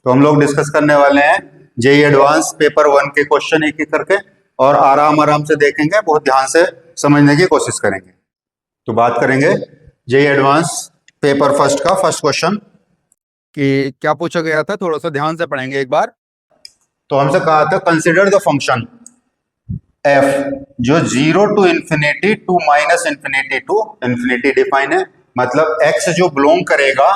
तो हम लोग डिस्कस करने वाले हैं जेईई एडवांस पेपर 1 के क्वेश्चन एक एक करके, और आराम आराम से देखेंगे, बहुत ध्यान से समझने की कोशिश करेंगे। तो बात करेंगे जेईई एडवांस पेपर फर्स्ट का फर्स्ट क्वेश्चन कि क्या पूछा गया था, थोड़ा सा ध्यान से पढ़ेंगे एक बार। तो हमसे कहा था कंसिडर द फंक्शन एफ जो 0 to infinity to minus infinity to infinity define है, मतलब एक्स जो बिलोंग करेगा,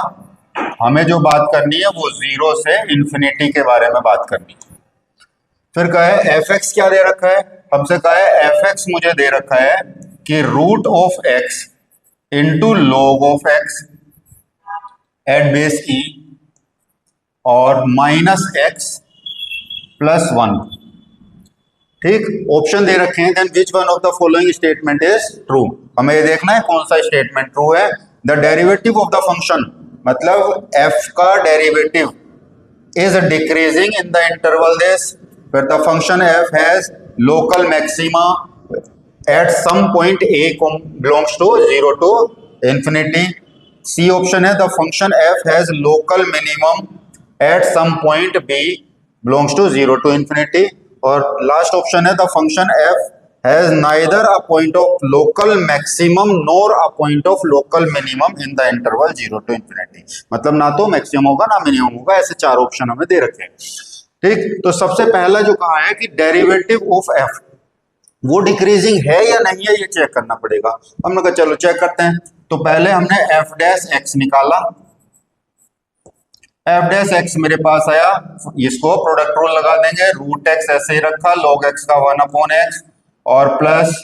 हमें जो बात करनी है वो 0 से इंफिनिटी के बारे में बात करनी है। फिर कहा है एफ एक्स क्या दे रखा है, हमसे कहा है एफ एक्स मुझे दे रखा है कि root of x into log of x at base e और माइनस एक्स प्लस 1। ठीक, ऑप्शन दे रखे हैं, then which one of the following statement is true. हमें ये देखना है कौन सा स्टेटमेंट ट्रू है। The derivative of the function, मतलब f का derivative is decreasing in the interval this, फिर the function f has local maxima at some point a belongs to 0 to infinity. C option है the function f has local minimum at some point b belongs to 0 to infinity. और last option है the function f has neither a point of local maximum nor a point of local minimum in the interval 0 to infinity, मतलब ना तो maximum होगा ना minimum होगा। ऐसे चार ऑप्शन हमें दे रखे हैं। ठीक, तो सबसे पहला जो कहा है कि डेरिवेटिव ऑफ f वो डिक्रीजिंग है या नहीं है, ये चेक करना पड़ेगा। हमने कहा चलो चेक करते हैं। तो पहले हमने f डैश x निकाला, एफ डैश एक्स मेरे पास आया, इसको प्रोडक्ट रूल लगा देंगे, रूट एक्स ऐसे ही रखा, लॉग एक्स का 1 अपॉन एक्स और प्लस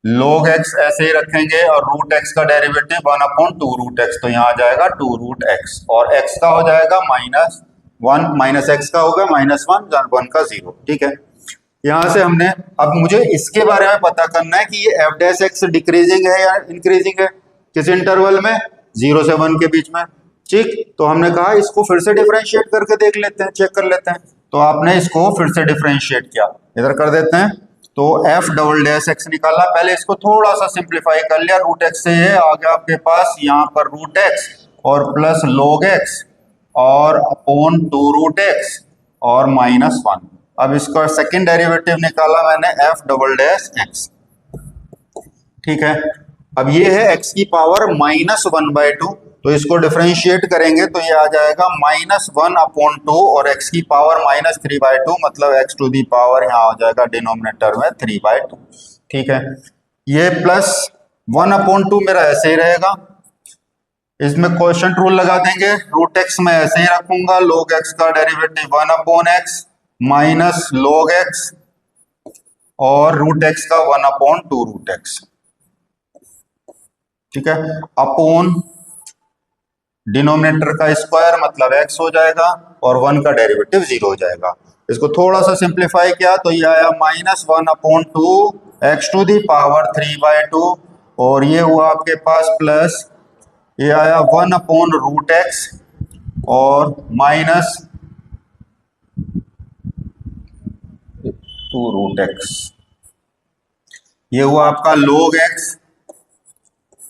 लॉग एक्स ऐसे ही रखेंगे और रूट एक्स का डेरिवेटिव 1 अपॉन 2 रूट एक्स, तो यहाँ आ जाएगा 2 रूट एक्स और एक्स का हो जाएगा माइनस 1, माइनस एक्स का होगा माइनस 1, 1 का 0। ठीक है, यहाँ से हमने, अब मुझे इसके बारे में पता करना है कि ये एफ डैश एक्स डिक्रीजिंग है या इंक्रीजिंग है, किस इंटरवल में, 0 से 1 के बीच में। ठीक, तो हमने कहा इसको फिर से डिफरेंशिएट करके देख लेते हैं, चेक कर लेते हैं। तो आपने इसको फिर से डिफरेंशिएट किया, इधर कर देते हैं। तो एफ डबल डैश एक्स निकाला, पहले इसको थोड़ा सा सिंप्लीफाई कर लिया, रूट एक्स से ये आ गया आपके पास यहाँ पर रूट एक्स और प्लस लॉग एक्स और अपॉन 2 रूट एक्स और माइनस 1। अब इसका सेकेंड डेरिवेटिव निकाला मैंने एफ डबल डैश एक्स। ठीक है, अब ये है एक्स की पावर माइनस 1/2, तो इसको डिफरेंशिएट करेंगे तो ये आ जाएगा माइनस 1 अपॉन 2 और x की पावर माइनस 3/2, मतलब x टू दी पावर यहाँ आ जाएगा डिनोमिनेटर में 3/2। ठीक है, ये प्लस 1 अपॉन 2 मेरा ऐसे ही रहेगा, इसमें क्वोशिएंट रूल लगा देंगे, रूट एक्स में ऐसे ही रखूंगा, लॉग एक्स का derivative 1 upon x minus log x और रूट एक्स का 1 अपॉन 2 रूट एक्स। ठीक है, अपॉन डिनोमिनेटर का स्क्वायर मतलब x हो जाएगा और 1 का डेरिवेटिव 0 हो जाएगा। इसको थोड़ा सा सिंप्लीफाई किया तो ये आया minus 1 upon 2 x to the power 3/2 और ये हुआ आपके पास प्लस ये आया 1 अपॉन रूट एक्स और माइनस 2 रूट एक्स, ये हुआ आपका log x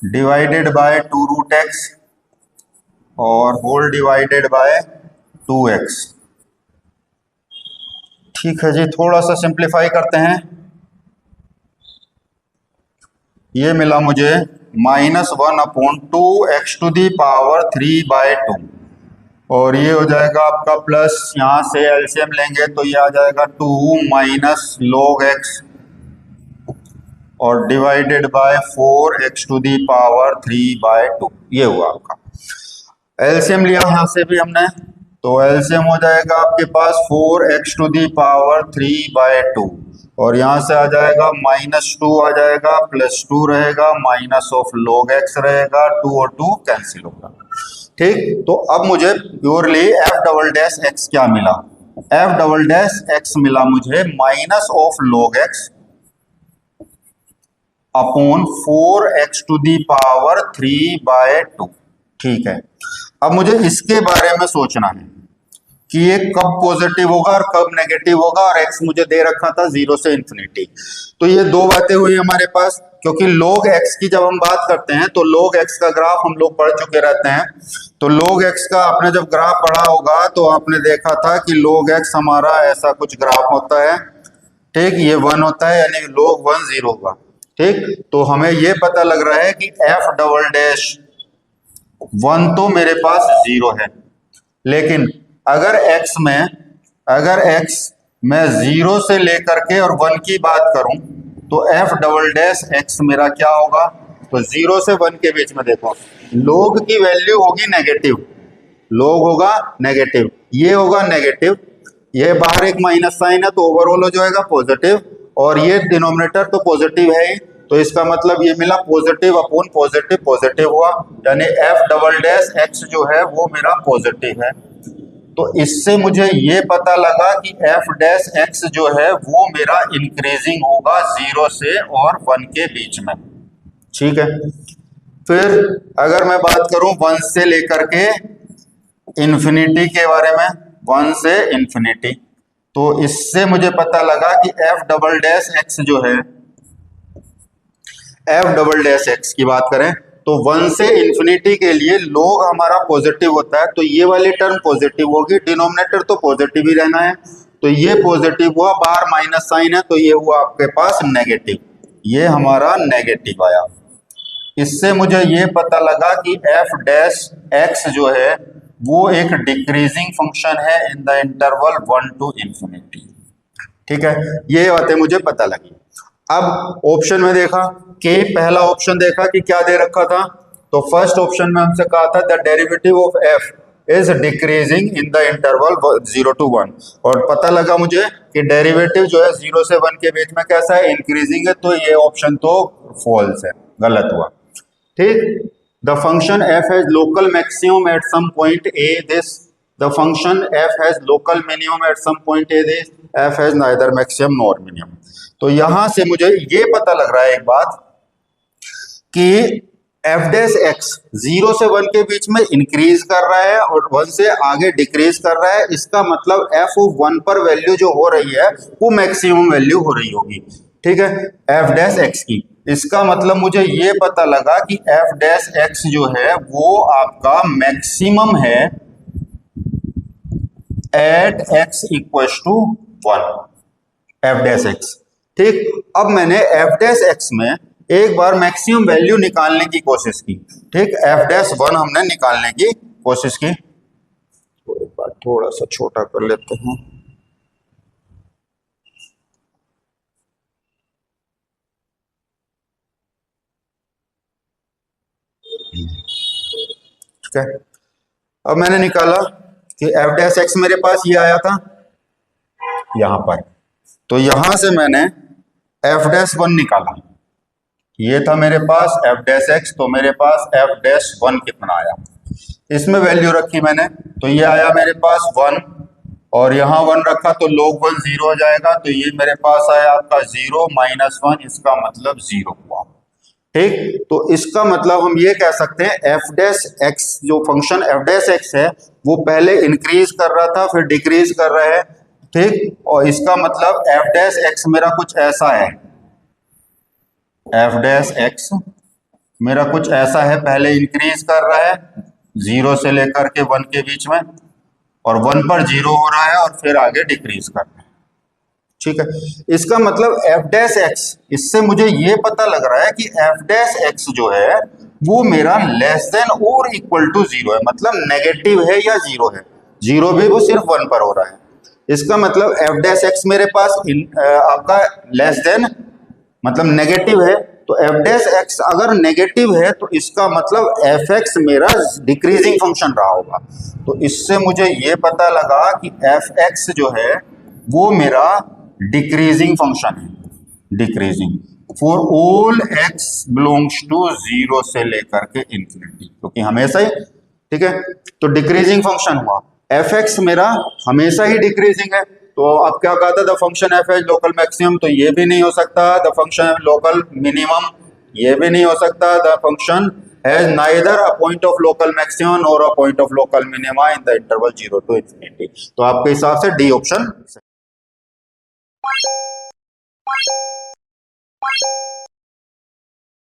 divided by 2 root x और होल डिवाइडेड बाय 2x। ठीक है जी, थोड़ा सा सिंप्लीफाई करते हैं, ये मिला मुझे minus 1 upon 2 x to the power 3/2 और ये हो जाएगा आपका प्लस, यहाँ से एलसीएम लेंगे तो ये आ जाएगा 2 माइनस लॉग एक्स और divided by 4 x to the power 3/2, ये हुआ आपका। एलसीएम लिया यहाँ से भी हमने, तो एलसीएम हो जाएगा आपके पास 4x टू दी पावर 3/2 और यहाँ से आ जाएगा माइनस 2 आ जाएगा, प्लस 2 रहेगा, माइनस ऑफ log x रहेगा, 2 और 2 कैंसिल होगा। ठीक, तो अब मुझे purely f double dash x क्या मिला, एफ डबल डैश एक्स मिला मुझे minus of log x upon 4x to the power 3/2। ठीक है, अब मुझे इसके बारे में सोचना है, कि ये कब पॉजिटिव होगा और कब नेगेटिव होगा, और एक्स मुझे दे रखा था 0 से इन्फिनिटी। तो ये दो बातें हुई हमारे पास, क्योंकि log x की जब हम बात करते हैं तो log x का ग्राफ हम लोग पढ़ चुके रहते हैं। तो log x का आपने जब ग्राफ पढ़ा होगा तो आपने देखा था कि log x हमारा ऐसा कुछ ग्राफ होता है, ठीक, ये 1 होता है, यानी log 1 0 होगा, ठीक। तो हमें ये पता लग रहा है कि f डबल डैश 1 तो मेरे पास 0 है, लेकिन अगर x मैं 0 से लेकर के और 1 की बात करूं तो f डबल डैश x मेरा क्या होगा, तो 0 से 1 के बीच में देखो log की वैल्यू होगी नेगेटिव, log होगा नेगेटिव, ये होगा नेगेटिव, ये बाहर एक माइनस साइन है तो ओवरऑल हो जाएगा पॉजिटिव, और ये डिनोमिनेटर तो पॉजिटिव है ही, तो इसका मतलब ये मिला पॉजिटिव अपॉन पॉजिटिव, पॉजिटिव हुआ, यानी f डबल डैश x जो है वो मेरा पॉजिटिव है। तो इससे मुझे ये पता लगा कि f डैश x जो है वो मेरा इंक्रीजिंग होगा 0 से और 1 के बीच में, ठीक है। फिर अगर मैं बात करूं 1 से लेकर के इन्फिनिटी के बारे में, 1 से इन्फिनिटी, तो इससे मुझे पता लगा कि f डबल डैश x जो है, f डबल डैश x की बात करें तो 1 से इन्फिनिटी के लिए log हमारा पॉजिटिव होता है, तो ये वाली टर्म पॉजिटिव होगी, डिनोमिनेटर तो पॉजिटिव ही रहना है, तो ये पॉजिटिव हुआ, बाहर माइनस साइन है तो ये हुआ आपके पास नेगेटिव, ये हमारा नेगेटिव आया। इससे मुझे ये पता लगा कि f डैश x जो है वो एक डिक्रीजिंग फंक्शन है in the interval 1 to infinity, ठीक है, ये बातें मुझे पता लगी। अब ऑप्शन में देखा कि पहला ऑप्शन देखा कि क्या दे रखा था, तो फर्स्ट ऑप्शन में हमसे कहा था the derivative of f is decreasing in the interval 0 to 1, और पता लगा मुझे कि डेरिवेटिव जो है 0 से 1 के बीच में कैसा है, इंक्रीजिंग है, तो ये ऑप्शन तो फॉल्स है, गलत हुआ, ठीक। The function f has local maximum at some point a this, the function f has local minimum at some point a this, f has neither maximum nor minimum. तो यहां से मुझे ये पता लग रहा है एक बात कि f डैश x 0 से 1 के बीच में इंक्रीज कर रहा है और 1 से आगे डिक्रीज कर रहा है, इसका मतलब f ऑफ 1 पर वैल्यू जो हो रही है वो मैक्सिमम वैल्यू हो रही होगी, ठीक है, f डैश x की। इसका मतलब मुझे ये पता लगा कि f डैश x जो है वो आपका मैक्सिमम है at x equal to 1, f dash x, ठीक। अब मैंने f डैश x में एक बार मैक्सिमम वैल्यू निकालने की कोशिश की, ठीक, f डैश 1 हमने निकालने की कोशिश की, तो एक बार थोड़ा सा छोटा कर लेते हैं, ठीक है। अब मैंने निकाला कि f डैश x मेरे पास ये आया था यहां पर, तो यहां से मैंने f डैश 1 निकाला, ये था मेरे पास f डैश x, तो मेरे पास f डैश 1 कितना आया, इसमें वैल्यू रखी मैंने, तो ये आया मेरे पास 1, और यहाँ 1 रखा तो log 1 0 हो जाएगा, तो ये मेरे पास आया आपका 0 माइनस 1, इसका मतलब 0 हुआ, ठीक। तो इसका मतलब हम ये कह सकते हैं f डैश x जो फंक्शन f डैश x है वो पहले इंक्रीज कर रहा था फिर डिक्रीज कर रहा है, ठीक, और इसका मतलब f डैश x मेरा कुछ ऐसा है, f डैश x मेरा कुछ ऐसा है, पहले इंक्रीज कर रहा है 0 से लेकर के 1 के बीच में, और 1 पर 0 हो रहा है और फिर आगे डिक्रीज कर रहा है, ठीक है। इसका मतलब f डैश x, इससे मुझे ये पता लग रहा है कि f डैश x जो है वो मेरा लेस देन और इक्वल टू 0 है, मतलब नेगेटिव है या 0 है, 0 भी वो सिर्फ 1 पर हो रहा है, इसका मतलब f डैश x मेरे पास आपका लेस देन मतलब नेगेटिव है, तो f डैश x अगर नेगेटिव है तो इसका मतलब f(x) मेरा डिक्रीजिंग फंक्शन रहा होगा, तो इससे मुझे ये पता लगा कि f(x) जो है वो मेरा डिक्रीजिंग फंक्शन है, decreasing for all x belongs to 0 से लेकर के इन्फिनिटी, क्योंकि हमेशा ही, ठीक है, तो डिक्रीजिंग फंक्शन हुआ, f(x) मेरा हमेशा ही डिक्रीजिंग है, तो अब क्या कहा था द फंक्शन f है लोकल मैक्सिमम, तो ये भी नहीं हो सकता, द फंक्शन लोकल मिनिमम ये भी नहीं हो सकता, the function has neither a point of local maximum और a point of local minima in the interval 0 to infinity। तो आपके हिसाब से डी ऑप्शन